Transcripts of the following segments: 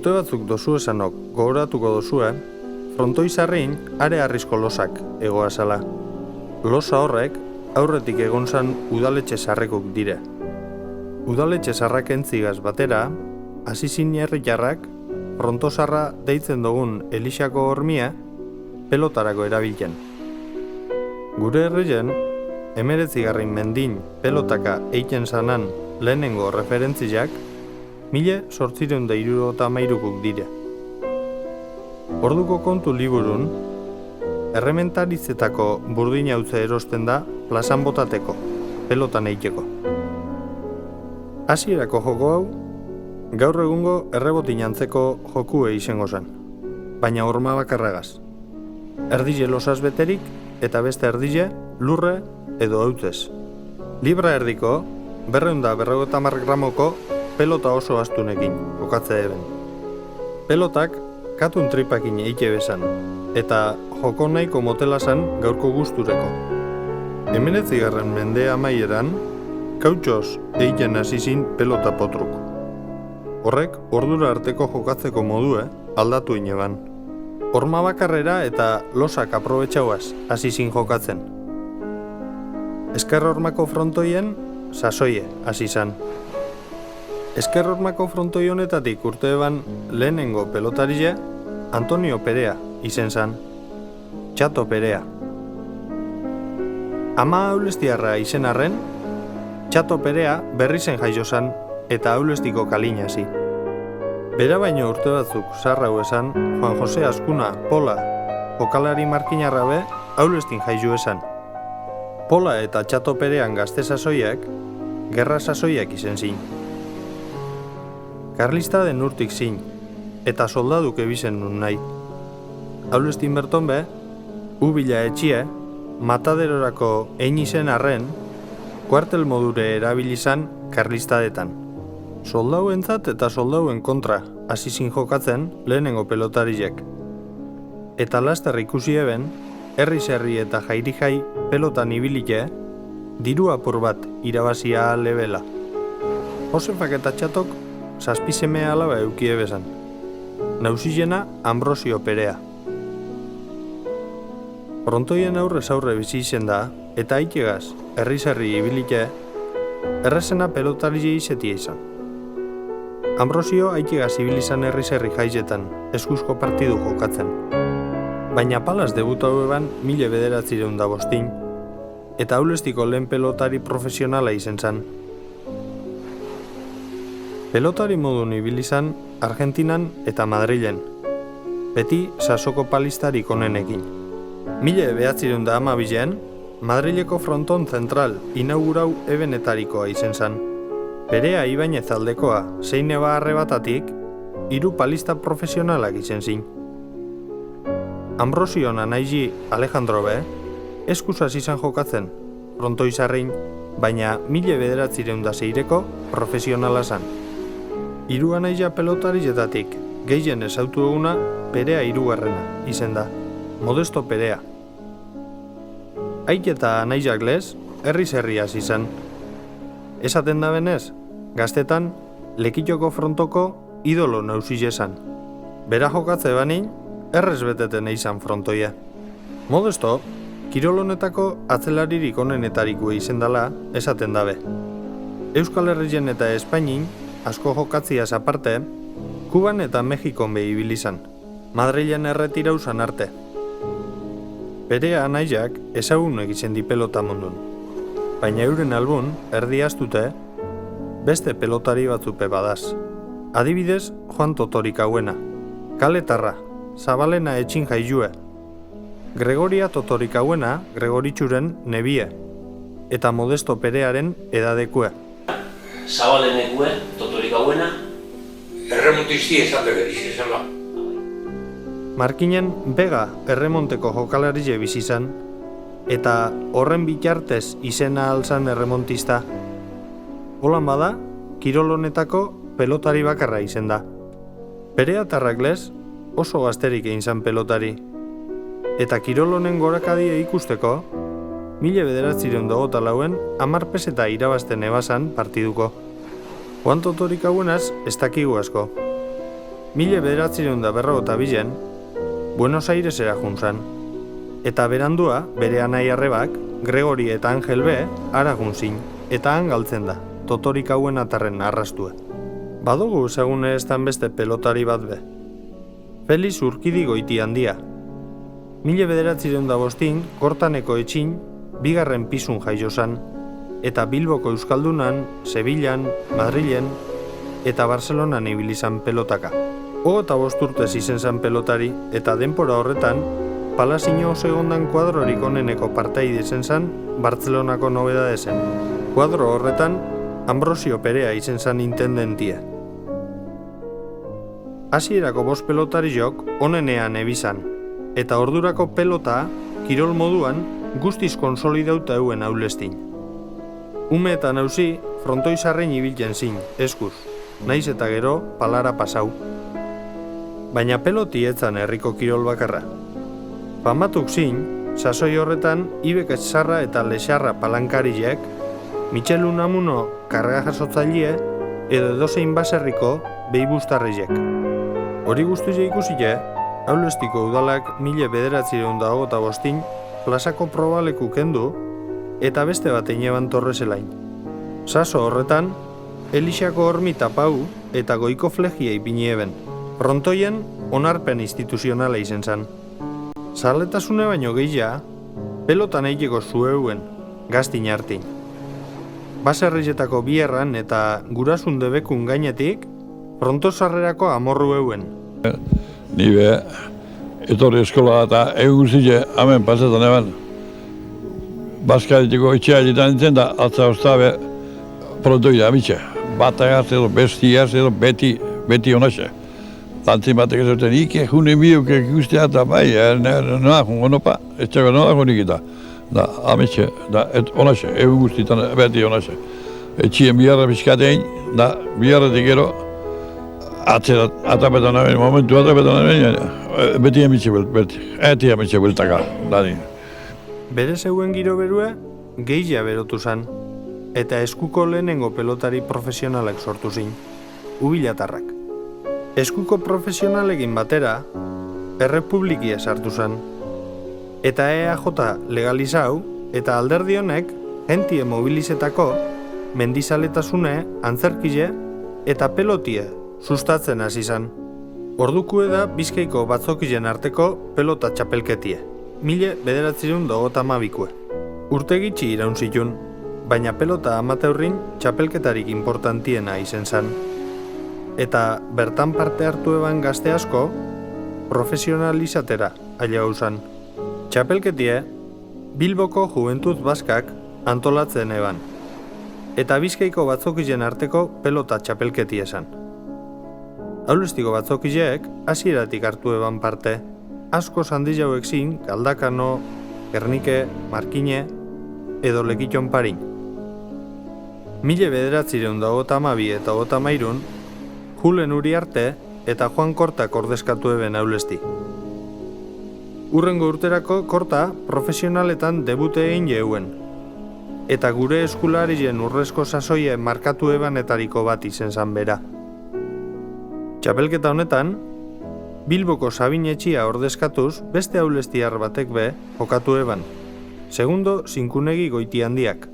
Urte batzuk dozu esanok gogoratuko dozue, frontoi zarrein are harrizko losak egoa zala. Losa horrek aurretik egon zan udaletxe zarrekuk dire. Udaletxe zarrak entzigaz batera, azizin herritarrak frontosarra deitzen dugun Elixako hormia pelotarako erabiltzen. Gure herrien, 19. mendin pelotaka eiten zanan lehenengo referentziak 1873 dire. Orduko kontu liburun, errementarizetako burdin hautze erosten da plazan botateko, pelotan eiteko. Hasierako joko hau, gaur egungo errebotin antzeko jokue izango zen, baina horma bakarragaz. Erdile losaz beterik eta beste erdile lurre edo hautzez. Libra erdiko, 250 gramoko pelota oso astunekin, okatze eben. Pelotak katun tripakin eike bezan, eta joko nahiko motela zan gaurko gustureko. 19. mende amaieran, kautxoz eiken hasizin pelota potruk. Horrek, ordura arteko jokatzeko modue aldatu ineban. Horma bakarrera eta losak aprobetxauaz hasizin jokatzen. Ezker hormako frontoien, sasoie hasi zan. Ezker hormako frontoi honetatik urte eban lehenengo pelotarile Antonio Perea izen zan. Txato Perea. Ama aulestiarra izen arren, Txato Perea berri zen jaio zan eta aulestiko kalinasi. Bera baino urte batzuk zarrau esan, Juan Jose Azkuna Pola jokalari markinarra be aulestin jaio esan. Pola eta Txato Perean gazte sasoiak, gerra sasoiak izen zin. Karlista den urtik zin, eta soldaduk ebizen nun nahi. Aulestin berton be, ubila etxie, mataderorako ein izen arren, kuartel modure erabilizan karlistadetan. Soldauen-zat eta soldauen kontra hasizin jokatzen lehenengo pelotarilek. Eta laster ikusi eben, herri-herri eta jairi-jai pelotan ibilike, diru apur bat irabazia lebela. Josefak eta Txatok zazpizeme alaba eukie bezan. Nausizena Ambrosio Perea. Frontoien aurrez aurre bizi izen da, eta aikegaz, herri-herri ibilike, errezena pelotarile izetia izan. Ambrosio aikegaz ibilizan herri-herri jaizetan, eskuzko partidu jokatzen. Baina palaz debutau eban 1905, eta aulestiko lehen pelotari profesionala izen zan. Pelotari modun ibilizan Argentinan eta Madrilen, beti sasoko palistarik onenekin. 1912 Madrileko fronton zentral inaugurau ebenetarikoa izen zan. Perea Ibainez aldekoa zein eba arrebatatik, 3 palista profesionalak izen zin. Ambrosio Nanaiji Alejandro be, eskuzaz izan jokatzen, frontoi zarrein, baina 1906ko profesionala zan. 3 anaia pelotariletatik, gehien ezautu eguna Perea 3. izen da, Modesto Perea. Aik eta anaiak lez, herri-herri hasi izan. Esaten da benez, gaztetan, Lekitoko frontoko idolo nausile zan. Bera jokatze banin, errez beteten eizan frontoia. Modesto, kirolonetako atzelaririk onenetariko izen dela esaten dabe. Euskal Herrien eta Espainin, asko jokatziaz aparte, Kuban eta Mexikon behi ibilizan, Madrilen erretirau zan arte. Perea anaiak ezagunek izen di pelota mundun, baina euren albun erdi astute beste pelotari batzupe badaz. Adibidez, Juan Totorik hauena, Kaletarra, Zabalena etxin jailue, Gregoria Totorik hauena, Gregoritxuren nebie, eta Modesto Perearen edadekue. Zabalenekue, Totorik hauena, erremontisti esate beriz, esala. Markinen Bega erremonteko jokalarile bizizan, eta horren bitartez izena alzan erremontista. Holan bada, kirolonetako pelotari bakarra izen da. Perea tarraklez oso gazterik egin zan pelotari. Eta kirolonen gorakadia ikusteko, 1924 10 peseta irabazten ebazan partiduko. Juan Totorik hauenaz ez dakigu asko. 1952 Buenos Airesera juntzan, eta berandua bere anai arrebak, Gregori eta Angel B, aragun zin, eta han galtzen da, totorik hauen atarren arrastue. Badugu segune estan beste pelotari bat be. Felix Urkidi Goiti handia. 1905 Kortaneko etxin, bigarren pisun jaiosan, eta Bilboko Euskaldunan, Sevillan, Madrilen, eta Barcelonan ibilizan pelotaka. 25 urtez izen zan pelotari, eta denpora horretan, Palazino segondan kuadrorik oneneko partaide izen zan Bartzelonako nobedade zen. Kuadro horretan, Ambrosio Perea izen zan intendentia. Hasierako 5 pelotariok onenean ebizan, eta ordurako pelota, kirol moduan, guztiz konsolidauta euen aulestin. Umeetan hauzi, frontoizarrein ibiltzen zin, eskuz, naiz eta gero palara pasau. Baina peloti etzan herriko kirol bakarra. Pamatuk zin, sasoi horretan Ibek Etzarra eta Lexarra palankariek, Michel Unamuno karga jasotzailie edo edozein baserriko beibustarreiek. Hori guztuze ikusile, Aulestiko udalak 1925 plazako probaleku kendu eta beste bat eineban Torreselain. Saso horretan, Elixako hormi tapau eta goiko flegia ipini eben. Frontoien onarpen instituzionala izen zan. Zaletasune baino gehia, pelotan eiteko zueuen, gaztin hartin. Baserrizetako bierran eta gurasun debekun gainetik, frontosarrerako amorru euen. Ni be, etorri eskola eta egun zile, hemen pasetan eban. Baskaritiko etxea ditan nintzen da, atza oztabe frontoia amitxe. Bata gartze edo, besti gartze edo, beti honaxe. Tantzin batek ez duten, ike june biok ikustea eta bai, noa jungo nopa, etxeko noa junik eta. Da, amitxe, da, honaxe, egun guztitan beti honaxe. Etxien biharra bizkatein, da, biharretik gero, atapetan naben, momentu atapetan naben, beti amitxe beltaka, dadin. Bere zeuen giro berue, gehia berotu zan, eta eskuko lehenengo pelotari profesionalak sortu zin, Ubilatarrak. Eskuko profesionalekin batera, Errepublikia sartu zan, eta EAJ legalizau eta alderdi honek gentie mobilizetako mendizaletasune, antzerkile eta pelotie sustatzen hasi zan. Ordukue da Bizkaiko batzokilen arteko pelota txapelketie, 1952. Urte gitxi iraun zitun, baina pelota amateurrin txapelketarik importantiena izen zan. Eta bertan parte hartu eban gazte asko, profesionalizatera aila zan. Txapelketie, Bilboko Juventud Baskak antolatzen eban, eta Bizkaiko batzokilen arteko pelota txapelketie esan. Aulestiko batzokileek hasieratik hartu eban parte, asko sandilauek zin, Galdakano, Gernike, Markine edo Lekiton Parin. 1952 eta 1953 Julen Uriarte eta Juan Kortak ordezkatu eben Aulesti. Urrengo urterako Korta profesionaletan debute egin jeuen, eta gure eskularien urrezko sasoie markatu ebanetariko bat izen zan bera. Txapelketa honetan, Bilboko Sabin Etxia ordezkatuz beste aulestiar batek be jokatu eban, segundo Zinkunegi Goiti handiak.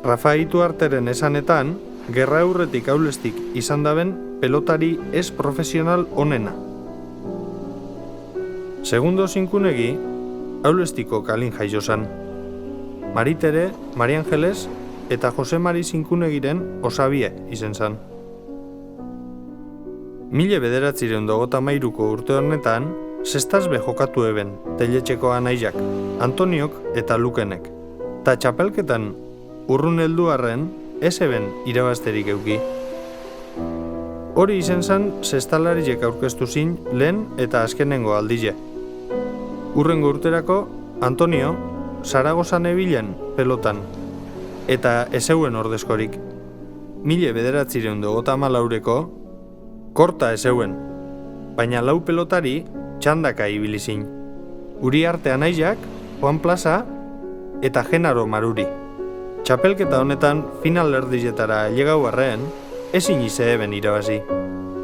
Rafa Ituarteren esanetan, gerra aurretik aulestik izan daben pelotari ez profesional onena. Segundo Zinkunegi, aulestiko kalin jaiosan. Maritere, Mari Angeles eta Jose Mari Zinkunegiren osabie izen zan. 1953ko urte honetan, zestazbe jokatu eben teletxeko anaiak, Antoniok eta Lukenek. Ta txapelketan urrun heldu arren, ez eben irabazterik euki. Hori izen zan zestalariek aurkeztu zin lehen eta azkenengo aldile. Urrengo urterako, Antonio, Zaragozan ebilen pelotan, eta ezeuen ordezkorik. 1954ko, Korta ezeuen, baina lau pelotari txandaka ibilizin. Uriarte anaiak, Juan Plaza eta Genaro Maruri. Txapelketa honetan final erdizetara ailegau arren, ezin ize eben irabazi.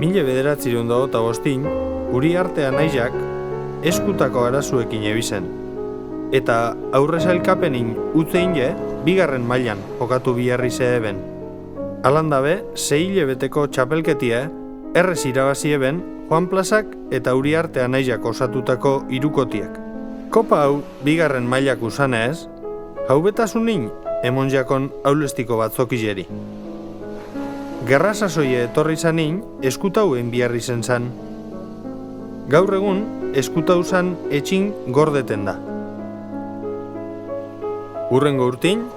1985 Uriarte Anaizak eskutako arazuekin ebizen, eta aurre sailkapenin utzein je, bigarren mailan jokatu biharri zeheben. Alandabe, 6 hilabeteko txapelketie, errez irabazi eben Juan Plazak eta Uriarte Anaizak osatutako hirukotiek. Kopa hau bigarren mailak usanez, haubetasunin emon jakon aulestiko batzokizeri. Gerra sasoie etorri zanin, eskutauen biharri zen zan. Gaur egun, eskutau zan etxin gordeten da. Urrengo urtin,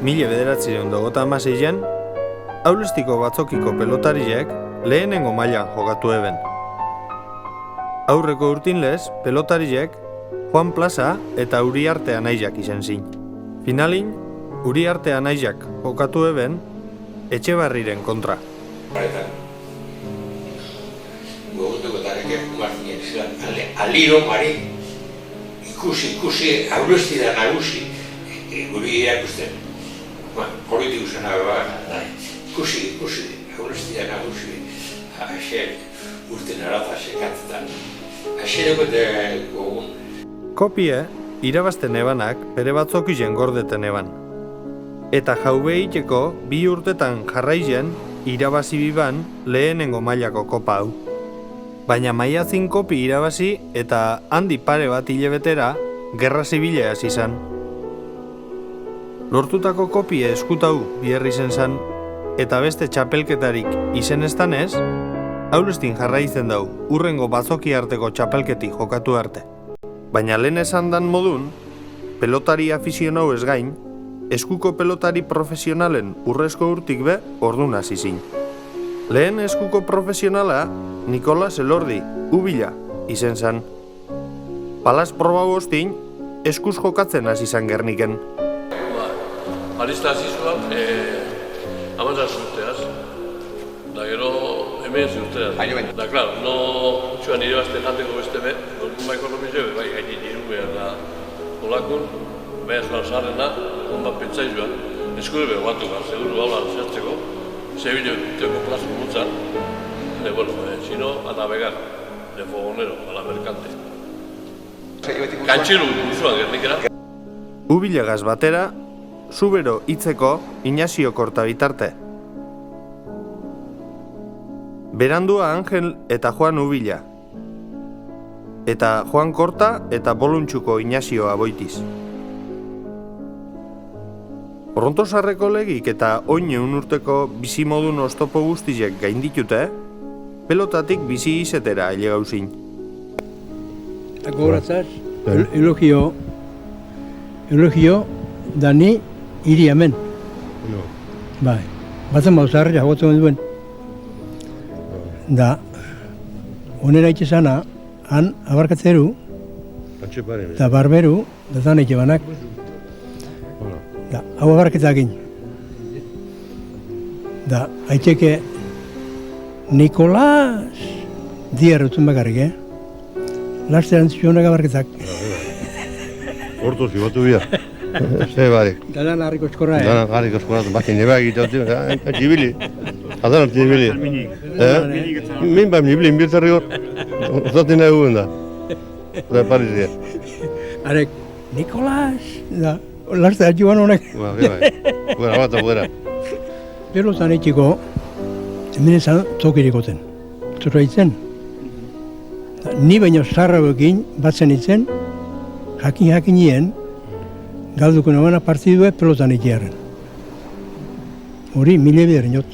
1996an, aulestiko batzokiko pelotariek lehenengo mailan jokatu eben. Aurreko urtinlez, pelotariek Juan Plaza eta Uriarte Anaizak izen zin. Finalin, Uriarte Anaizak jokatu eben Etxebarriren kontra. Horretan, gogotuko tareke Martinen zidan, aliro mari, ikusi, aurresti da nagusi, guri irakusten, politik usan ikusi, aurresti da nagusi, haxe urten arata sekatzetan, haxe dukote gogun. Kopie, irabazten ebanak bere batzokizen gordeten eban. Eta jaube iteko 2 urtetan jarraizen irabazi biban lehenengo mailako kopa hau. Baina maiatzin kopi irabazi eta handi pare bat hilabetera gerra zibila hasi izan. Lortutako kopie eskutau biherri zen zan eta beste txapelketarik izen estanez, aulestin jarraitzen dau urrengo batzoki arteko txapelketi jokatu arte. Baina lehen esan dan modun, pelotari afizionau ez gain, eskuko pelotari profesionalen urrezko urtik be ordun hasi zin. Lehen eskuko profesionala Nikolas Elordi, Ubila, izen zan. Palaz proba bostin, eskuz jokatzen hasi zan Gerniken. Alista hasi zuen, 17 urteaz. Da gero, 19 urteaz. Da, klaro, no txuan irabazten jateko beste be, nortun baiko nomizio, bai, gaini nirumea da olakun, behaz lauzarrena, onbat pentsai joan, eskure behar batu gara, seguru gaula zertzeko, Sevilla teko plazo mutzan, bueno, si no, a navegar, de fogonero, a la mercante. Kantxilu duzuan Gernikera. Ubilagaz batera, Zubero hitzeko Inazio Korta bitarte. Berandua Angel eta Juan Ubila. Eta Juan Korta eta Boluntxuko Inazio Aboitiz. Brontosarreko legik eta oineun urteko bizimodun oztopo guztiek gainditute, pelotatik bizi izetera aile gauzin. Gogoratzaz, elogio dani hiri hemen. Bai, batzen bauzarri jagotzen duen. Da, onera itxezana, han abarkatzeru, eta barberu, da zan banak. Da, hau abarketakin. Da, haitxeke Nikolas diarrutzen bakarrik, Lastean zionak abarketak. Horto zibatu bia. Ze barek. Danan harriko eskorra, Danan harriko eskorra, baki neba egiteotzen, txibili. Adan hartu txibili. Min baim nibili, inbirtzarri hor. Ozaten nahi guen da. Da, parizia. Arek, Nikolas, da, lastean joan honek. Bai, fuera, bata, fuera. Gero zan etxiko, hemen ezan zokirikoten. Zura itzen. Ni baino zarrabekin batzen itzen, jakin galduko nabana partidue pelotan itxearen. Hori, 1000 bideren jot.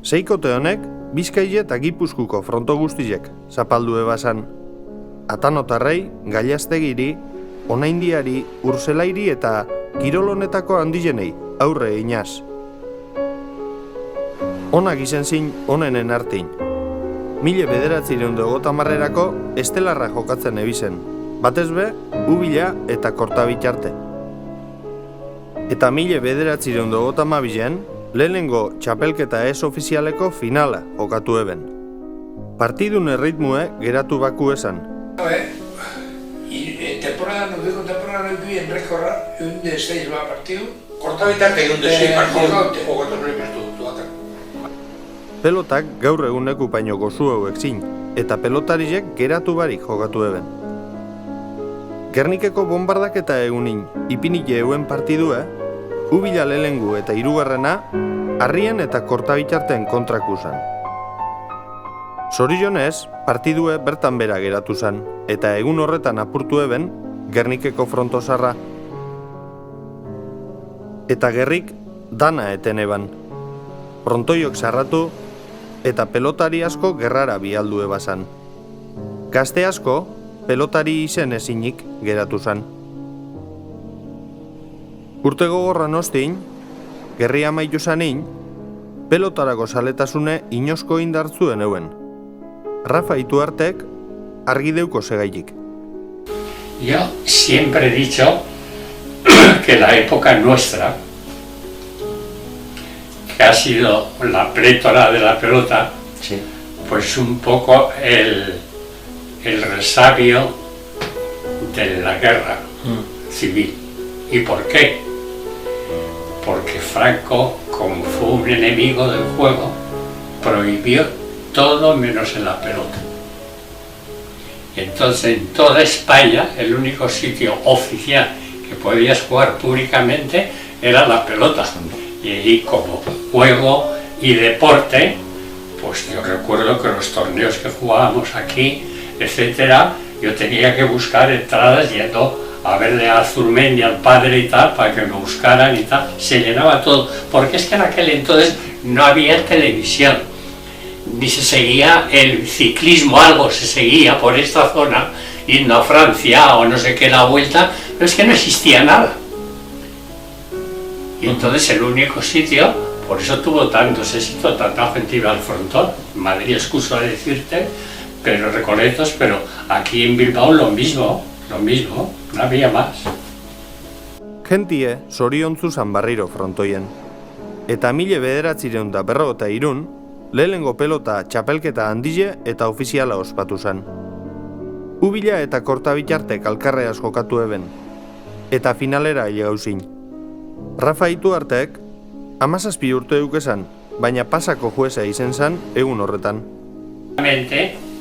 Seikote honek, Bizkaia eta Gipuzkuko fronto guztiek zapaldu ebasan. Atanotarrei, Gaiaztegiri, Onaindiari, Urzelairi eta Kirolonetako handizenei aurre einaz. Onak izen zin onenen artin. 1950erako estelarra jokatzen ebizen, batez be, Ubila eta Korta bitarte. Eta 1952an, lehenengo txapelketa ez ofizialeko finala jokatu eben. Partidun erritmue geratu baku esan. Temporada bien recorra, un de 6 partido. Korta bitarte, un de 6 partido, jokatu nire prestu. pelotak gaur eguneko baino gozu hauek zin, eta pelotarizek geratu barik jokatu eben. Gernikeko bombardak eta egunin ipinile euen partidue, Ubila lehengu eta hirugarrena, harrien eta kortabitxarten kontraku zan. Zorionez, partidue bertan bera geratu zan, eta egun horretan apurtu eben Gernikeko frontosarra. Eta gerrik dana eten eban. Frontoiok sarratu eta pelotari asko gerrara bialdu ebazan. Gazte asko pelotari izen ezinik geratu zan. Urte gogorran ostin, gerria amaitu zanin, pelotarako saletasune inosko indartzuen euen. Rafa Ituartek argi deuko segailik. Yo siempre he dicho que la época nuestra, que ha sido la plétora de la pelota, Sí. pues un poco el resabio de la guerra civil. ¿Y por qué? Porque Franco, como fue un enemigo del juego, prohibió todo menos en la pelota. Y entonces en toda España el único sitio oficial que podías jugar públicamente era la pelota. Y ahí como juego y deporte, pues yo recuerdo que los torneos que jugábamos aquí, etcétera, yo tenía que buscar entradas yendo a verle a Azurmendi, al padre y tal, para que me buscaran y tal. Se llenaba todo, porque es que en aquel entonces no había televisión, ni se seguía el ciclismo, algo se seguía por esta zona, yendo a Francia o no sé qué la vuelta, pero es que no existía nada. Y entonces el único sitio, por eso tuvo tantos éxitos, tanta gente iba al frontón. Madrid, excuso de decirte, pero Recoletos, pero aquí en Bilbao lo mismo, no había más. Gentie zoriontzu zan barriro frontoien. Eta 1953, lehenengo pelota txapelketa handile eta ofiziala ospatu zan. Ubila eta kortabitxartek alkarreaz jokatu eben, eta finalera gauzin. Rafa Ituartek 17 urte dukezan, baina pasako jueza izen zan egun horretan.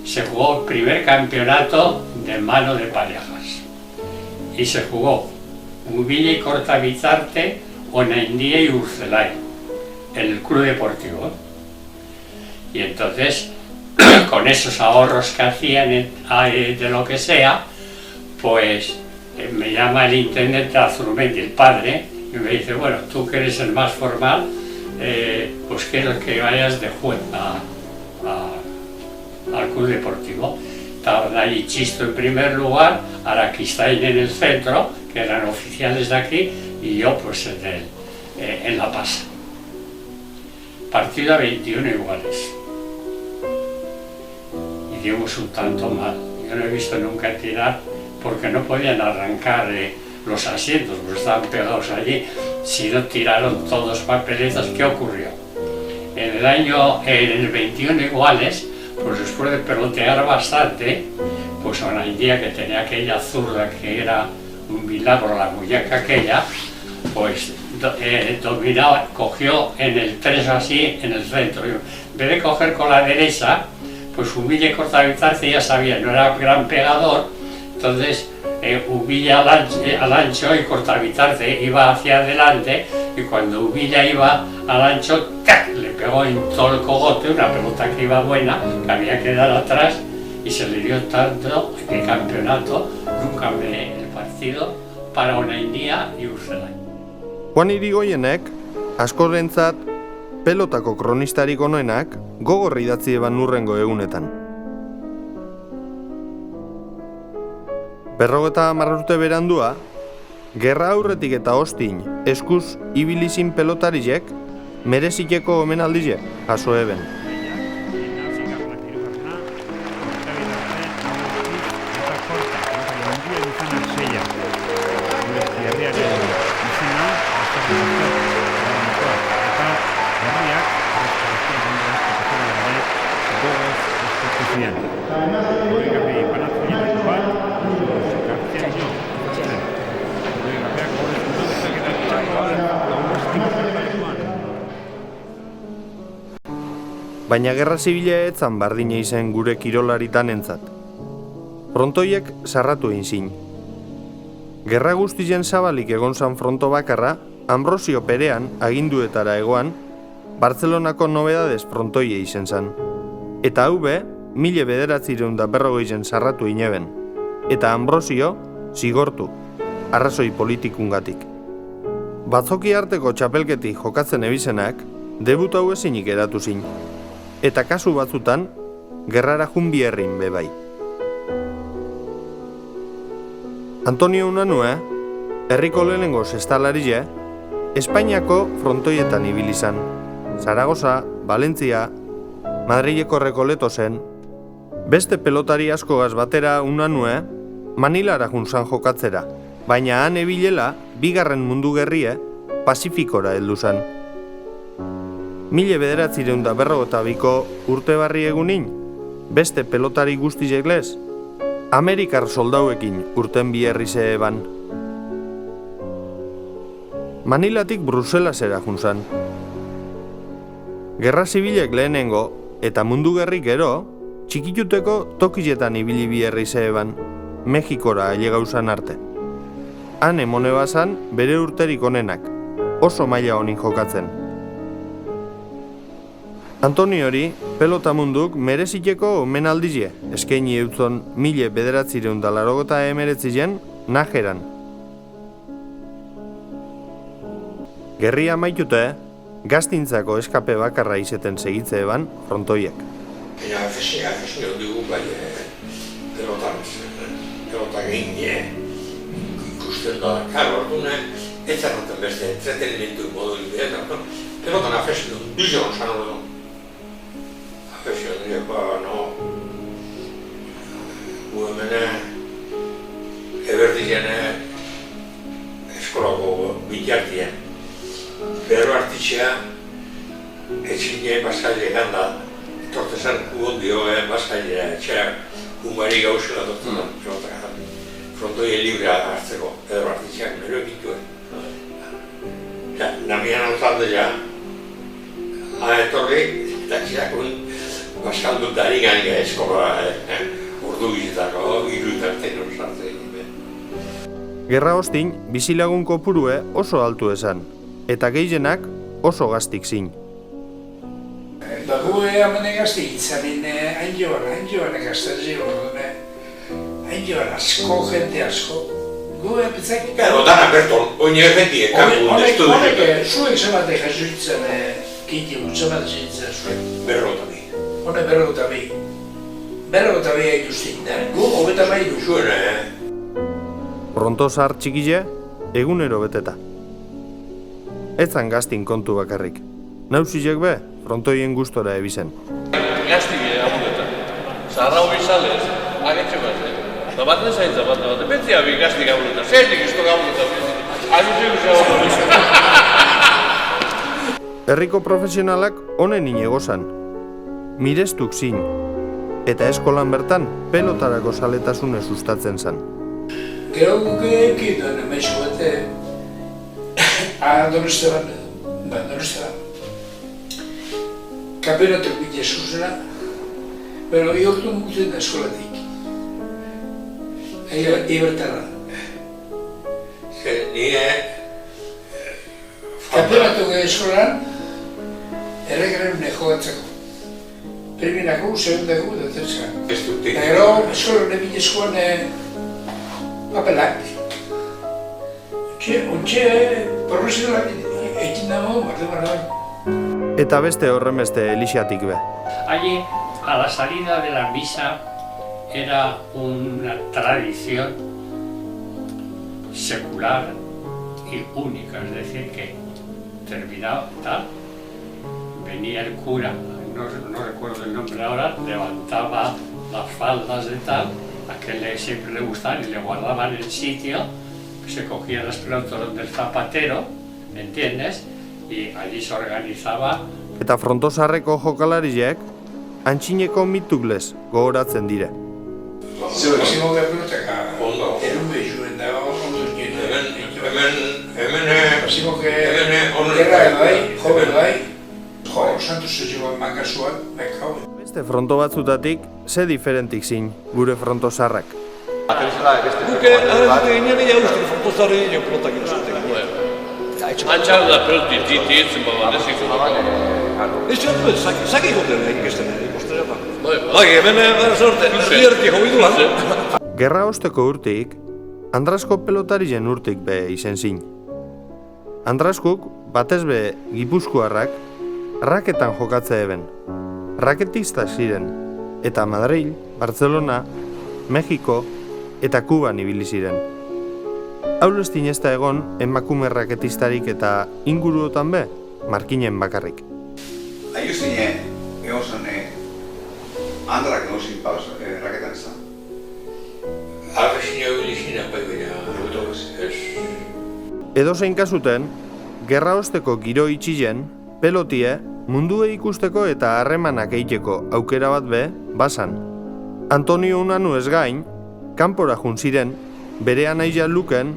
Se jugó el primer campeonato de mano de parejas y se jugó Ubilla y Cortabizarte, Onaindía y Urcelay en el club deportivo. Y entonces con esos ahorros que hacían de lo que sea, pues me llama el intendente Azurmendi, el padre, y me dice, bueno, tú que eres el más formal, pues quiero que vayas de juez al club deportivo. Estaban allí Chisto en primer lugar, Araquistain en el centro, que eran oficiales de aquí, y yo pues en la pasa. Partido a 21 iguales. Y dimos un tanto mal. Yo no he visto nunca tirar porque no podían arrancar los asientos, porque estaban pegados allí. Si no tiraron todos papeletas, ¿qué ocurrió? En el 21 iguales, pues después de pelotear bastante, pues una India que tenía aquella zurda que era un milagro, la muñeca aquella, pues dominaba, cogió en el 3 así, en el centro. En vez de coger con la derecha, pues Ubilla y Cortabizarte ya sabía, no era gran pegador, entonces Ubilla al ancho y Cortabizarte iba hacia adelante, y cuando Ubilla iba al ancho, ¡tac!, le pegó en todo el cogote una pelota que iba buena, que había quedado atrás, y se le dio tanto que el campeonato, nunca me el partido, para Onaindía y Urcelay. Juan Irigoyenek, askorentzat, pelotako kronistarik onenak, gogor idatzi eban urrengo egunetan. 50 urte berandua, gerra aurretik eta ostin eskuz ibilizin pelotarizek mereziteko omenaldize jaso eben. Baina gerra zibila etzan bardina izen gure kirolaritan entzat. Frontoiek sarratu egin zin. Gerra guztien zabalik egon zan fronto bakarra, Ambrosio Perean aginduetara egoan, Bartzelonako nobedades frontoie izen zan. Eta hau be, 1940 sarratu ineben. Eta Ambrosio zigortu, arrazoi politikungatik. Batzoki arteko txapelketi jokatzen ebizenak, debut hau ezinik eratu zin. Eta kasu batzutan, gerrara junbierrin bebai. Antonio Unanue, herriko lehenengo sestalarie, Espainiako frontoietan ibili izan. Zaragoza, Valentzia, Madrileko Rekoletosen. Beste pelotari askogaz batera Unanue, Manilara junzan jokatzera, baina han ebilela, bigarren mundu gerrie, Pasifikora heldu zan. 1942ko urte barri egunin, beste pelotari guztiek lez, Amerikar soldauekin urten bierrize eban. Manilatik Bruselasera junzan. Gerra zibilek lehenengo eta mundu gerrik gero, txikituteko tokiletan ibili bierrize eban, Mexikora ailegauzan arte. Han emone bazan bere urterik onenak, oso maila honin jokatzen. Antoniori, pelota munduk mereziteko omenaldizie, eskaini eutzon 1989 Najeran. Gerria maitute, gaztintzako eskape bakarra izeten segitze eban frontoiek. Baina afesio dugu bai pelota gehine ikusten da, karo ordune, ez zerraten beste entretenimentu modu libera, pelotan afesio dugu, bizon sano dugu. Afesio dugu, no, gu hemene, eberdizene eskolako bitartien. Berro hartitxea, etxinien basaile ganda, etortezan kugondioen basailea, etxea kumari gauzela tortezan, frontoien librea hartzeko, Pedro hartitxeak nero egituen. Namian altzalde ja, etorri, eta txeakun basaldu dari gania eskola, ordu bizitako, iruitarte sartze egin. Gerra ostin, bizilagun kopurue oso altu esan, eta gehienak oso gaztik zin. Gu hemen egazte itzamin hain joan egazterzi ordune, hain joan asko, jente asko. Gu epitzak... Gero, dana berton, oine beti ekantu destu dut. Honek, zuek zemate jesuitzen, kiti zemate jesuitzen zuek. Berrota bi. Honek berrota bi. Berrota bi eguztin, gu hobeta bai du. Zuen, Pronto zahar txikile, egunero beteta. Etzan gaztin kontu bakarrik. Nauzilek be, frontoien gustora ebizen. Gazti bide amunetan. Zaharra hori salez, agetxe bat, da bat nezaintza bat, betzia bi gaztik amunetan. Zertik iztok amunetan. Herriko profesionalak honen inegozan. Mirestuk zin. Eta eskolan bertan, pelotarako zaletasune sustatzen zan. Gero guke ekiduen emaizu bate, Donostian, kapenatuk bide zuzena, pero ihortu mugten da eskolatik. Ibertarra. Nire... Kapenatuk eskolan, erregaren jogatzeko. Primerako, segundago, da tertzka. Gero, eskolan bide eskolan papelak. Ontxe, profesionalak ekin dago, barra. Eta beste horrenbeste Elixatik be. Allí, a la salida de la misa, era una tradición secular y única, es decir, que terminado tal, venía el cura, no recuerdo el nombre ahora, levantaba las faldas de tal, a que siempre le gustaban y le guardaban el sitio, se cogían las pelotas del zapatero, ¿me entiendes? Y allí se organizaba. Eta frontosarreko jokalariek, antxineko mituglez gogoratzen dire. Zimo gabelotaka, erun behizuen dago, hemen... Zimo gerra bai, joven bai, Jo, Santos joan makasuan, bekau. Beste fronto batzutatik, ze diferentik zin gure fronto zarrak. Guke, arrezuke ginen ega uste frontozarri nio pelotak iruzuten. Antxar da peloti diti etzen babandezik zutako. Ez joan duen, zaki goten egin gesten egin. Bai, hemen sorte, zierti hau idua. Gerra osteko urtik, Andrasko pelotarien urtik be izen zin. Andraskuk, batez be Gipuzkoarrak, raketan jokatze eben. Raketista ziren, eta Madrid, Barcelona, Mexiko eta Kuban ibili ziren. Haulestin ez da egon emakume raketistarik eta inguruotan be, markinen bakarrik. Aiuztine, egon zen, Andrak egon zin paus raketan ez da? Arrezina bilizina, bai baina, ez. Edozein kasuten, gerra osteko giro itxien, pelotie, mundue ikusteko eta harremanak eiteko aukera bat be, basan. Antonio Unanu ez gain, kanpora jun ziren, bere anaia Luken,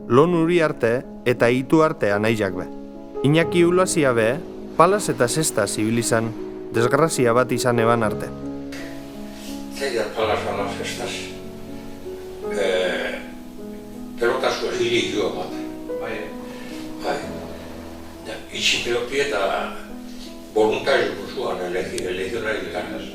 Lon Uriarte eta Itu Arte anaiak be. Iñaki Ulasia be, palas eta sesta zibilizan, desgrazia bat izan eban arte. Zeidan palas sestas. Pelotazko egilegioa bat. Bai. Itxi pelopi eta voluntario zuan legionari ganaz.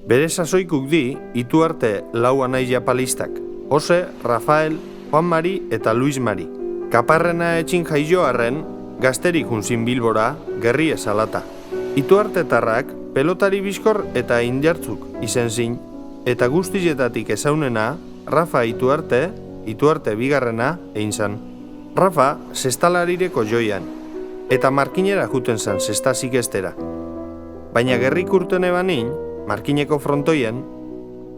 Bere sasoikuk di, Itu Arte lau anaia palistak. Jose, Rafael, Juan Mari eta Luis Mari. Kaparrena etxin jaioarren, gazterik junzin Bilbora, gerri esalata. Itu Artetarrak pelotari bizkor eta indiartzuk izen zin, eta guztietatik ezaunena, Rafa Itu Arte bigarrena egin zan. Rafa sestalarireko joian, eta markinera juten zan sestazik estera. Baina gerrik urten ebanin, markineko frontoien,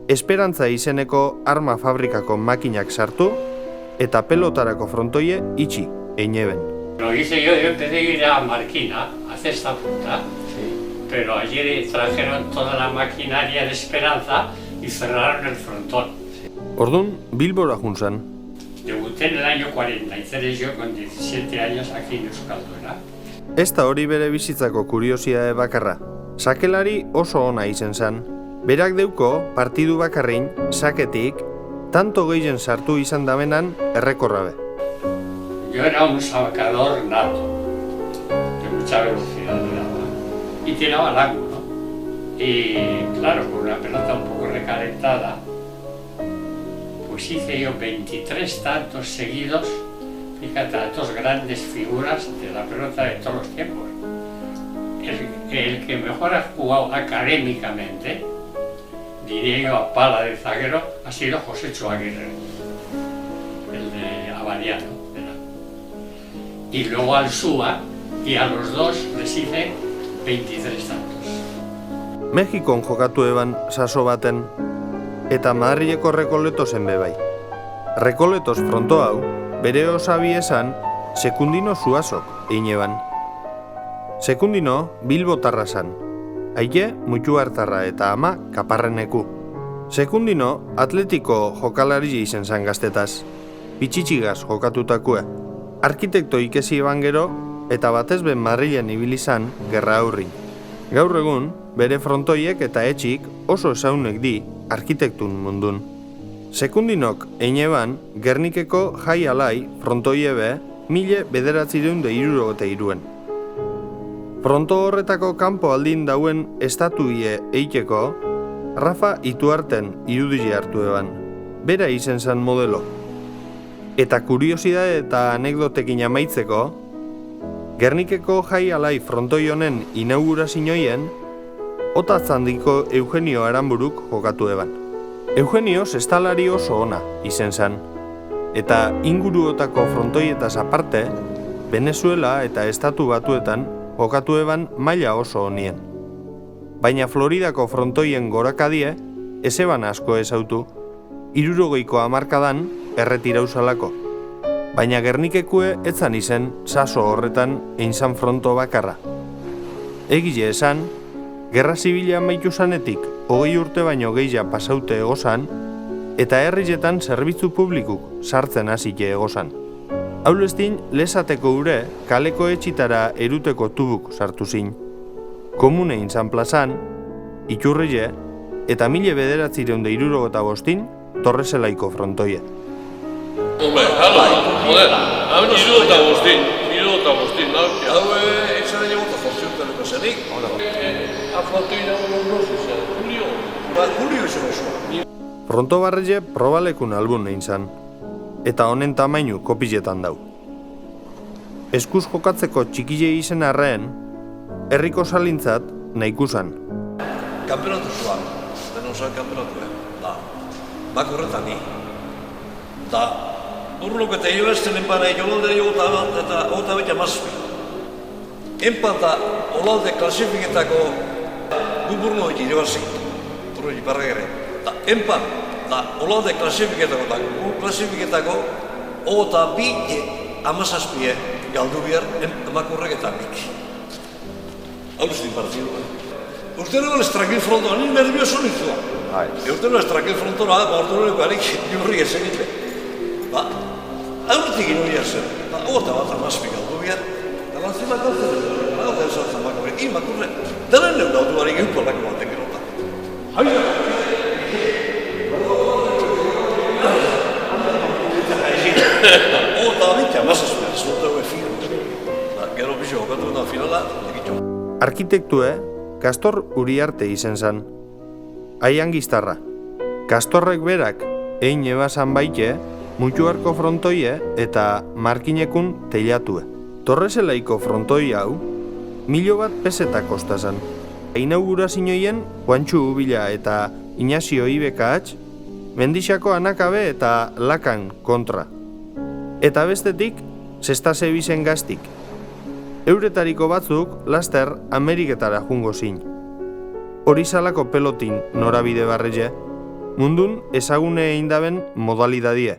Esperantza izeneko arma fabrikako makinak sartu, eta pelotarako frontoie itxi, eineben. Lo hice yo empecé a ir a Marquina a hacer esta punta, pero ayer trajeron toda la maquinaria de Esperanza y cerraron el frontón. Ordun, Bilbora junzan. Debuté en el año 43 yo con 17 años aquí en Euskalduela. Ez da hori bere bizitzako kuriosiade bakarra. Sakelari oso ona izen zan. Berak deuko partidu bakarrin, saketik, tanto gehien sartu izan damenan errekorrabe. Yo era un sacador nato, de mucha velocidad tiraba, y tiraba al ángulo. Y claro, con una pelota un poco recalentada, pues hice yo 23 tantos seguidos, fíjate, a dos grandes figuras de la pelota de todos los tiempos. El que mejor ha jugado académicamente, diría yo a pala de zaguero, ha sido José Aguirre, el de Avariano. Y luego al Súa, y a los dos les hice 23 tantos. Mexikon jokatu eban saso baten, eta Madrileko Rekoletosen bebai. Rekoletos fronto hau, bere osabi esan, Sekundino Zuazok egin eban. Sekundino Bilbotarra zan, aile Mutuartarra eta ama Kaparreneku. Sekundino atletiko jokalari izen zan gaztetaz, pitxitxigaz jokatutakue. Arkitekto ikesi eban gero eta batez ben Madrilen ibili zan gerra aurrin. Gaur egun, bere frontoiek eta etxik oso esaunek di arkitektun mundun. Sekundinok egin eban Gernikeko jai alai frontoie be 1963. Fronto horretako kanpo aldin dauen estatuie eiteko, Rafa Itu Arten irudile hartu eban. Bera izen zan modelo. Eta kuriosidade eta anekdotekin amaitzeko, Gernikeko jai alai frontoi honen inaugurazioen, Otatzandiko Eugenio Aranburuk jokatu eban. Eugenio estalari oso ona izen zan, eta inguruotako frontoietaz aparte, Venezuela eta Estatu Batuetan jokatu eban maila oso honien. Baina Floridako frontoien gorakadie, ez eban asko ezautu, 60ko hamarkadan erretirausalako. Baina Gernikekue etzan izen saso horretan einzan fronto bakarra. Egile esan, Gerra Zibila amaitu zanetik 20 urte baino gehia pasaute egozan, eta herrietan zerbitzu publikuk sartzen hasite egozan. Haulestin lesateko ure kaleko etxitara eruteko tubuk sartu zin. Komune inzan plazan, Iturrile eta 1965 Torreselaiko frontoia. Hombre, jalo, joder, hau 65, hau etxaren egota zortziurteleko zenik. Afrontoina Julio izan oso. Fronto barrege probalekun albun egin zan, eta honen tamainu kopiletan dau. Eskuz jokatzeko txikile izen arren, herriko salintzat nahikusan. Kampeonatu zuan, denosan kampeonatu, da, bakorretan ni. Da, burlok eta hilazten enpana jolaldera eta ota bete mazpi. Enpan da, olalde klasifiketako gu burlo eki irabazi, burlo eki parregere. Da, enpan da, olalde klasifiketako da, gu klasifiketako ota bi amazazpie galdu behar emakurrek eta bik. Hau duztin partidu, Urte nuen estrakil frontoa, nire nervioso nizua. Urte nuen estrakil frontoa, urte nuen garik jurri esegitle. Ba, aurretik inoia zen, ogota bat amazpik aldu behar, eta lanzimak altzen dut, eta esaltzen makurre, makurre, denen neu daudu barik eukor lako baten gerota. Haida! Ogota abit amazazpik, zurte hue filo. Gero pixo jokatu da finala, egitxo. Arkitektue, Kastor Uriarte izen zan. Aian giztarra. Kastorrek berak egin ebasan baite, Mutuarko frontoie eta markinekun teilatue. Torreselaiko frontoi hau, 1.000 peseta kostazan. Inaugurazioien Juantxu Ubila eta Inazio Ibekaatx, Mendixako Anakabe eta Lakan kontra. Eta bestetik, Sestase bizen gaztik. Euretariko batzuk laster Ameriketara jungo zin. Hori salako pelotin norabide barrege, mundun ezagune egin daben modalidadie.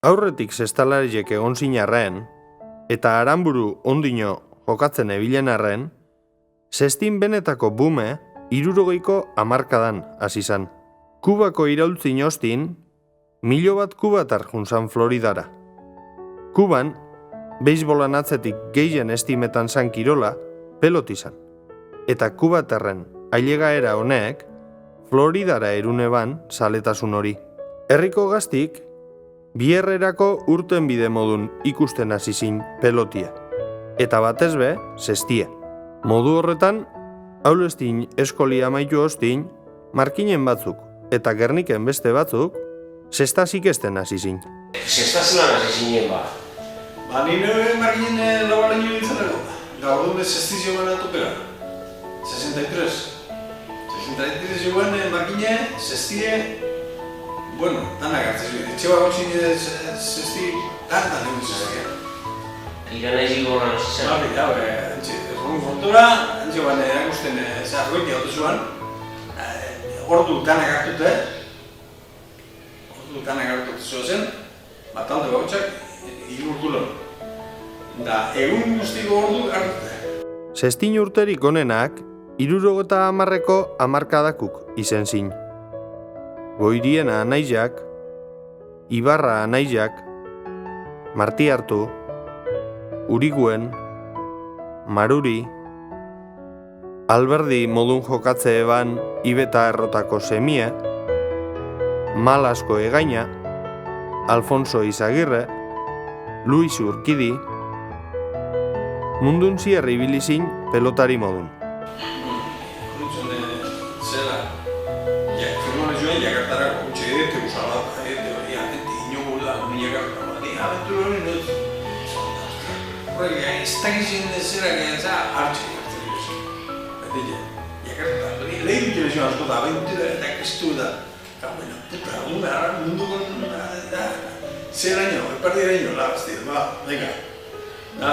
Aurretik zestalariek egon zinarren, eta Aranburu ondino jokatzen ebilen arren, zestin benetako bume 60ko hamarkadan hasi zan. Kubako iraultzin ostin, 1.000 kubatar junzan Floridara. Kuban, beisbolan atzetik gehien estimetan zan kirola, peloti zan. Eta kubatarren ailegaera honek, Floridara eruneban zaletasun hori. Herriko gaztik, bierrerako urten bide modun ikusten hasi zin pelotia. Eta batez be, zestia. Modu horretan, Aulestin eskoli amaitu ostin, markinen batzuk eta Gerniken beste batzuk, zestasik esten hasi zin. Zestazunan hasi zinen ba. Ba, nire markinen labaren jo dintzaneko. Gaur dune zestizio gana topera. 63. 63 joan markine, zestie, bueno, danak hartzen zuen. Etxe bat gotxin zesti, dan egin zezak. Irana izi gorran hasi zen. Ba, Erron frontora, antxe ban erakusten zerroitea hau zuan, ordu danak hartute, zen, bat talde bautxak, irurtu lor. Da, egun guztiko ordu hartute. Zestin urterik onenak, 70ko hamarkadakuk izen zin. Goiriena Anaizak, Ibarra Anaizak, Marti Hartu, Uriguen, Maruri, Alberdi modun jokatze eban Ibeta Errotako semie, Malasko Egaina, Alfonso Izagirre, Luis Urkidi, mundun zierri bilizin pelotari modun. Horretzen zela, firmane joan jakartarako gutxe edete usala, inogu da, jakartarako, abentura hori dut. Ez dakizien zerak hartxe jartzen duz. Jakarta, lehin dut jena asko da, abentura eta kestu da. Eta, bueno, puta, munduko zeraino, epardiraino, labaztid, ba, venga. Da,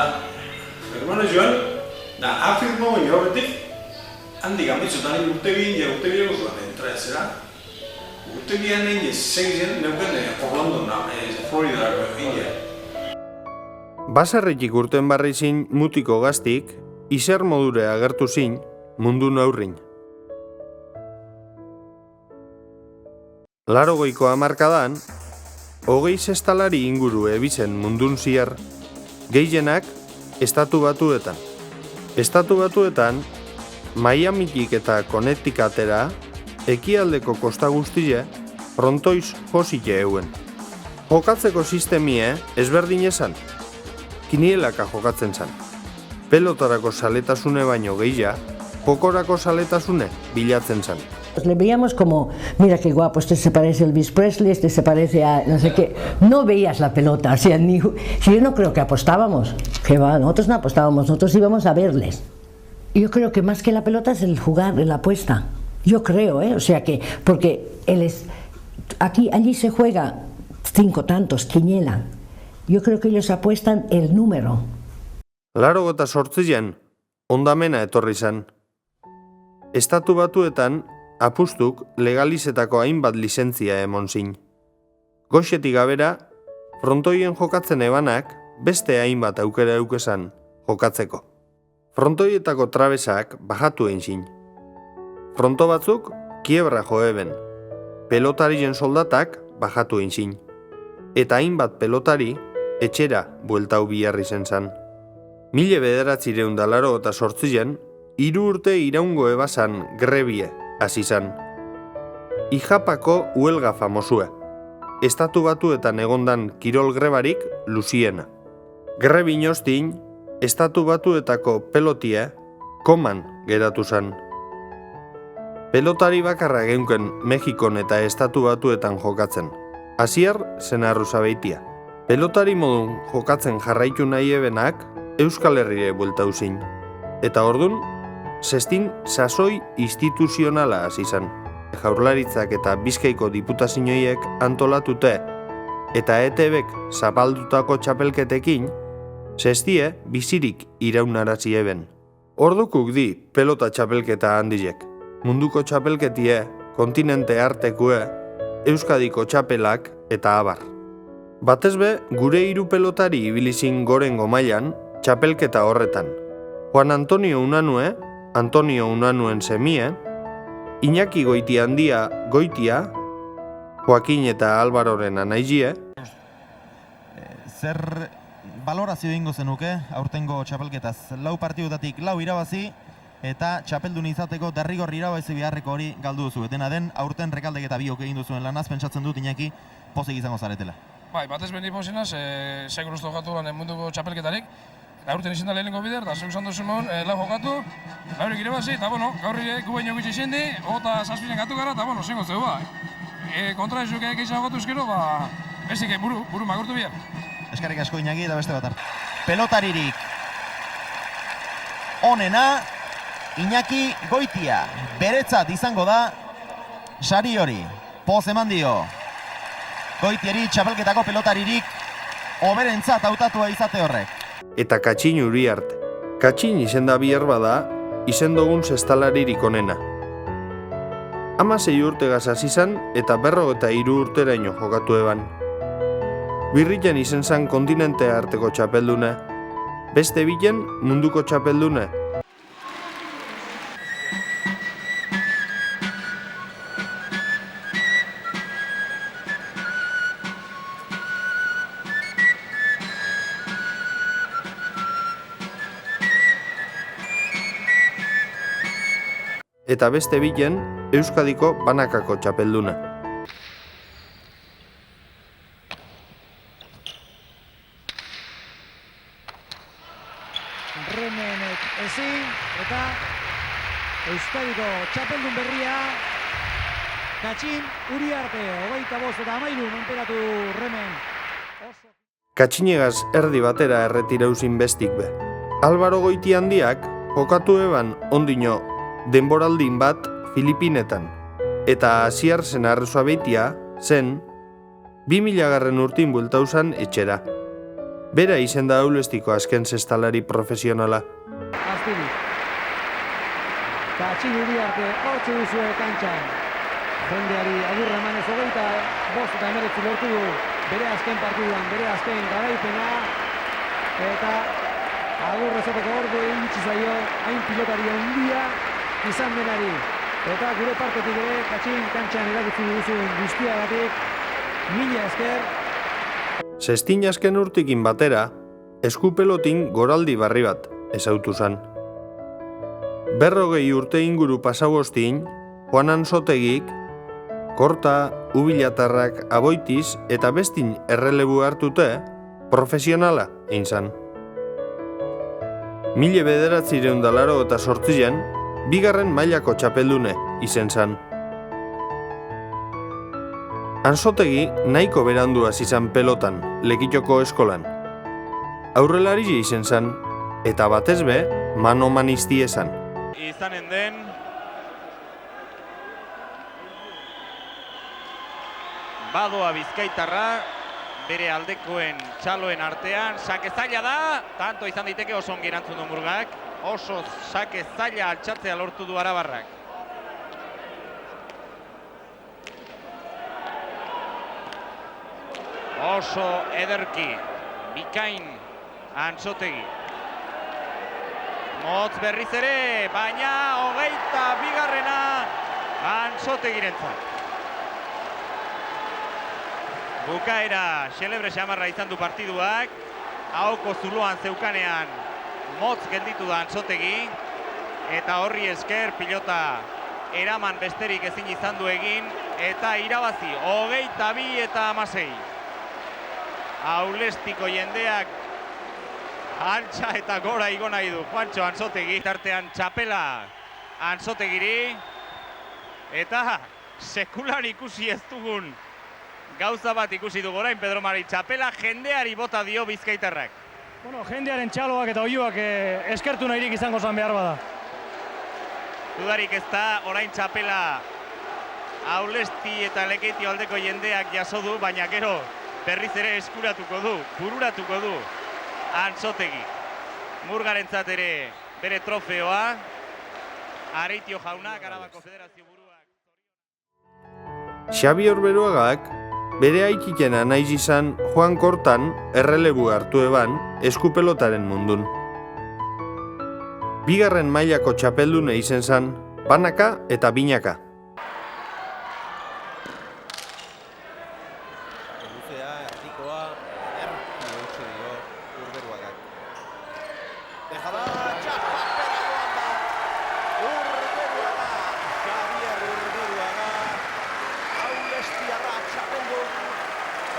hermano joan, da, afirmo baino horretik, handik amitzotan urtegien gozuan entra zera. Urtegian egin zegizien neuken Orlando, Floridako India. Baserritik urten barri zin mutiko gaztik, izer modure agertu zin mundu aurrin. Laurogeiko hamarkadan, 20 zestalari inguru ebizen mundun ziar, gehienak Estatu Batuetan. Estatu Batuetan, Miamitik eta Connecticutera, ekialdeko kosta guztie, frontoiz josile euen. Jokatzeko sistemie ezberdin esan, kinielaka jokatzen zan. Pelotarako saletasune baino gehia, jokorako saletasune bilatzen zan. Le veíamos como, mira qué guapo, este se parece a Elvis Presley, este se parece a no sé qué. No veías la pelota, o sea, si yo no creo que apostábamos, que va, nosotros no apostábamos, nosotros íbamos a verles. Yo creo que más que la pelota es el jugar, la apuesta. Yo creo, o sea que, porque allí se juega 5 tantos, quiniela. Yo creo que ellos apuestan el número. 88 hondamena etorri zen. Estatu Batuetan apustuk legalizetako hainbat lizentzia emon zin. Goxetik gabera, frontoien jokatzen ebanak beste hainbat aukera eukezan jokatzeko. Frontoietako trabesak bajatu egin zin. Fronto batzuk kiebra jo eben. Pelotarien soldatak bajatu egin zin. Eta hainbat pelotari etxera bueltau biharri zen zan. 1988 3 urte iraungo ebasan grebie hasi zan. Ijapako huelga famosue. Estatu Batuetan egondan kirol grebarik luziena. Grebin ostin, Estatu Batuetako pelotie koman geratu zan. Pelotari bakarra geunken Mexikon eta Estatu Batuetan jokatzen. Hasier Zenarruza beitia. Pelotari modun jokatzen jarraitu nahi ebenak Euskal Herrire bueltau zin. Eta ordun, zestin sasoi instituzionala hasi zan. Jaurlaritzak eta Bizkaiko diputazioiek antolatute eta ETBek zapaldutako txapelketekin, zestie bizirik iraunarazi eben. Ordukuk di pelota txapelketa handilek. Munduko txapelketie, kontinente artekue, Euskadiko txapelak eta abar. Batezbe, gure 3 pelotari ibilizin gorengo mailan txapelketa horretan. Juan Antonio Unanue, Antonio Unanuen semie, Iñaki Goitiandia Goitia, Joaquin eta Alvaroren anaizie. Zer balorazio egingo zenuke aurtengo txapelketaz? 4 partidutatik 4 irabazi eta txapeldun izateko derrigorri irabazi beharreko hori galdu duzu. Dena den aurten Rekaldek eta biok egin duzuen lanaz, pentsatzen dut Iñaki pozik izango zaretela. Bai, batez behin pozinaz, segur uste jokatu lan munduko txapelketarik. Aurten izan da lehenengo bider, da zeuk zandu zuen lau jokatu, laurik irabazi, eta gaur gu baino gutxi zendi, eta zazpinen gatu gara, eta zengo zeu ba. Kontra ez duke egin jokatu ezkero, bezik buru magurtu bihar. Eskarrik asko Iñaki eta beste batar. Pelotaririk onena, Iñaki Goitia. Beretzat izango da, sari hori, poz eman dio. Goitieri txapelketako pelotaririk oberentzat hautatua izate horrek. Eta Katxin Uriarte. Katxin izenda bihar bada, izendogun zestalaririk onena. 16 urtegaz hasi zan eta 53 urteraino jokatu eban. Birritan izen zan kontinente arteko txapeldune, beste bilen munduko txapeldune. Eta beste bilen Euskadiko banakako txapelduna. Remenek ezin, eta Euskadiko txapeldun berria Katxin Uriarte, 25 eta 13 menperatu Remen. Katxinegaz erdi batera erretirauzin bestik be. Alvaro Goitiandiak jokatu eban ondino denboraldin bat Filipinetan, eta Asier Zenarruza beitia zen 2000 urtin bueltauzan etxera. Bera izen da aulestiko azken zestalari profesionala. Aztirik. Katxin Uriarte hortze duzue kantxan. Jendeari agurra emanez 25 eta 19 lortu du bere azken partiduan, bere azken garaipena, eta agur esateko orde iritsi zaio hain pilotari handia izan denari. Eta gure partetik ere, Katxin kantxan erakutsi duzuen guztiagatik, mila esker. Sestin azken urtikin batera, eskupelotin goraldi barri bat ezautu zan. 40 urte inguru pasau ostin, Juan Ansotegik, Korta, Ubilatarrak, Aboitiz eta bestin errelebu hartute, profesionala egin zan. 1988an, bigarren mailako txapeldune izen zan. Ansotegi nahiko beranduaz izan pelotan, Lekitoko eskolan. Aurrelari izen zan, eta batezbe mano-manizti esan. Izanen den badoa Bizkaitarra, bere aldekoen txaloen artean, sake zaila da, tanto izan daiteke oso ongi erantzun du Murgak, oso sake zaila altxatzea lortu du Arabarrak. Oso ederki, bikain Antsotegi. Motz berriz ere, baina 22. Antsotegirentzat. Bukaera, xelebre xamarra izan du partiduak, hauko zuloan zeukanean motz gelditu da Antsotegi, eta horri esker pilota eraman besterik ezin izan du egin, eta irabazi 22-16. Aulestiko jendeak altxa eta gora igo nahi du Juantxo Antsotegi, tartean txapela Antsotegiri, eta sekulan ikusi ez dugun gauza bat ikusi dugu orain Pedro Mari, txapela jendeari bota dio Bizkaitarrak. Bueno, jendearen txaloak eta oiuak eskertu nahirik izango zan behar bada. Dudarik ez da, orain txapela Aulesti eta Lekeitio aldeko jendeak jaso du, baina gero berriz ere eskuratuko du, bururatuko du Antsotegi. Murgarentzat ere bere trofeoa, Areitio jaunak, Arabako Federazio buruak. Xabi Orberuagak bere aikikena naiz izan Juan Kortan errelebu hartu eban eskupelotaren mundun. Bigarren mailako txapeldune izen zan, banaka eta binaka. Luzea, erdikoa, erki eutxe dio Urberuagak. Dejada, txapa, pera joan da, Urberuaga, Javier Urberuaga, Aulestiarra txapeldun,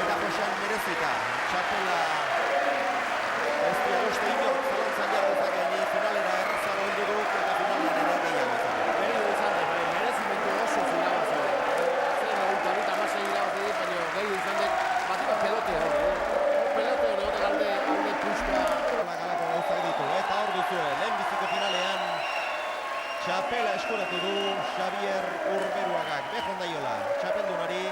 eta Josean merezita, txapela ez diagoste inor, zalantzan jardezak egin finalera errazago heldu duk, eta finalean ere gehiago izan. Gehiago izan, merezimentu oso irabazi. Zer eguta bita masai irabazi dit, baina gehiago izan dek batiko pelote hori. Pelote hori hori alde puska. Galako gauzak ditu, eta hor duzue, lehenbiziko finalean txapela eskuratu du Javier Urberuagak. Bejon daiola, txapeldunari.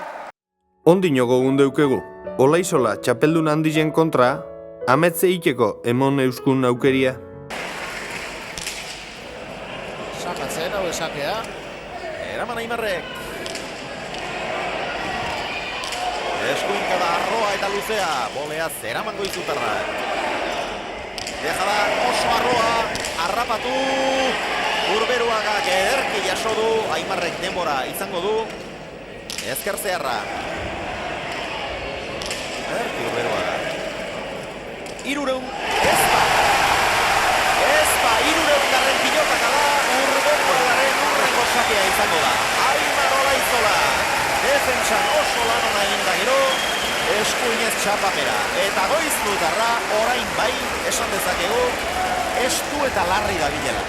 Ondino gogun deukegu, Olaizola txapeldun handien kontra, ametze ikeko emon euskun aukeria. Sakatzen hau esakea. Eraman Aimarrek. Eskuinka da arroa eta luzea, bolea zeraman goizutarrak. Dejada oso arroa, harrapatu, Urberuagak ederki jaso du, Aimarrek denbora izango du, ezker zeharra. Ederki Urberuagak. 300, ezpa, 300 garren pilotaka da, Urberuagaren urreko sakea izango da. Aimar Olaizola, defentsan oso lan ona egin da gero, eskuinez txapapera. Eta goizlutarra, orain bai, esan dezakegu, estu eta larri da bilela.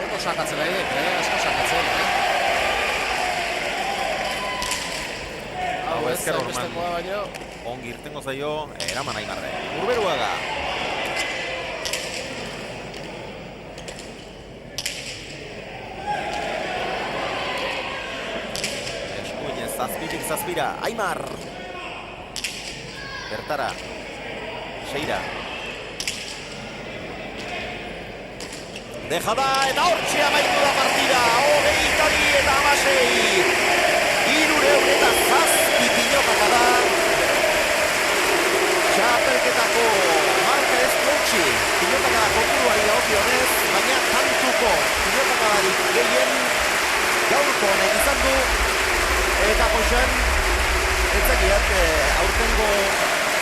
Eko sakatzen nahi, asko sakatzen, Hau ez, zainbestekoa baino. Ongi irtengo zaio, eraman Aimarre. Urberuaga. Eskuinez zazpitik zazpira, Aimar. Bertara. Seira. Dejada eta hortxe amaitu da partida. 22 eta 16. 300 eta zazpi pilotaka da. Txapelketako marka ez gotxi. Pilotaka da kopuruari dagokionez, baina kantuko pilotakadarik gehien gaurko honek izan du, eta Joxen, etzakiat aurtengo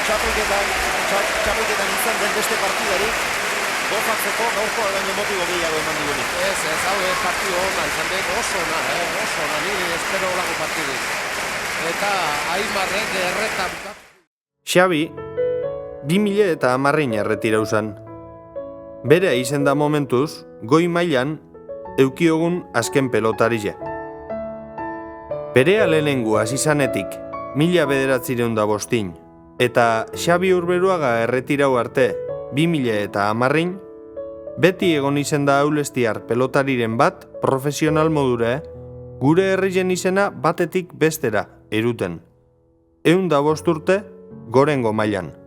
txapelketan izan den beste partidarik, gozatzeko gaurko baino motibo gehiago eman digunik. Ez, hau partido ona izan den, oso ona, nire espero olako partidik. Eta Aimarrek erreta bukat. Xabi, 2010 erretira uzan. Bere izen da momentuz, goi mailan, eukiogun azken pelotarize. Berea lehenengu hasizanetik, 1905 eta Xabi Urberuaga erretirau arte 2010 beti egon izen da aulestiar pelotariren bat profesional modure, gure herrien izena batetik bestera eruten. 105 urte, gorengo mailan.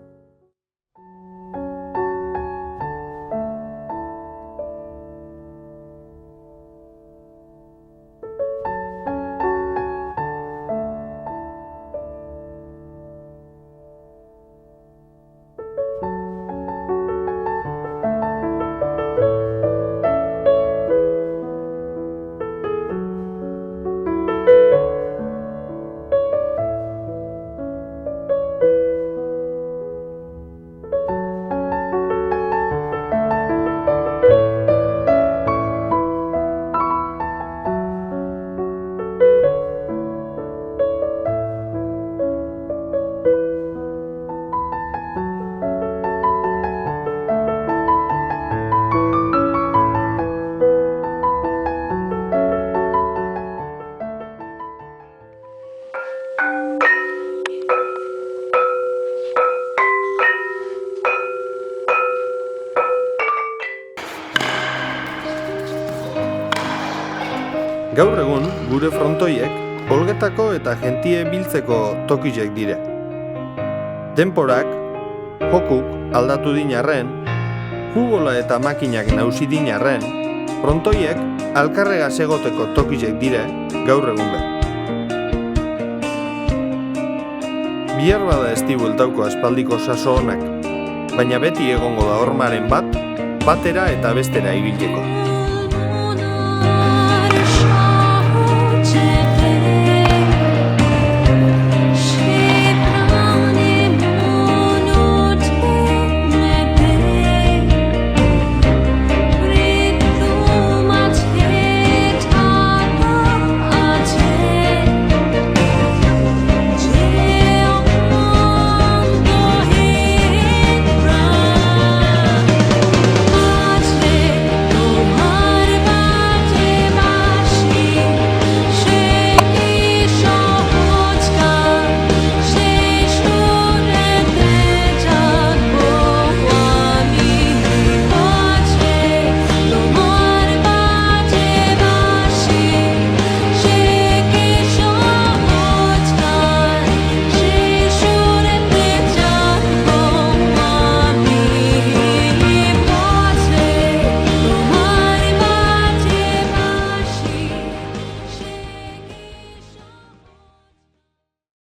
Gaur egun, gure frontoiek, olgetako eta jentie biltzeko tokizek dire. Denporak, jokuk aldatu dinarren, futbola eta makinak nausi dinarren, frontoiek alkarrega segoteko tokizek dire gaur egun be. Bihar bada ez bueltauko aspaldiko saso honak, baina beti egongo da hormaren bat, batera eta bestera ibiltzeko.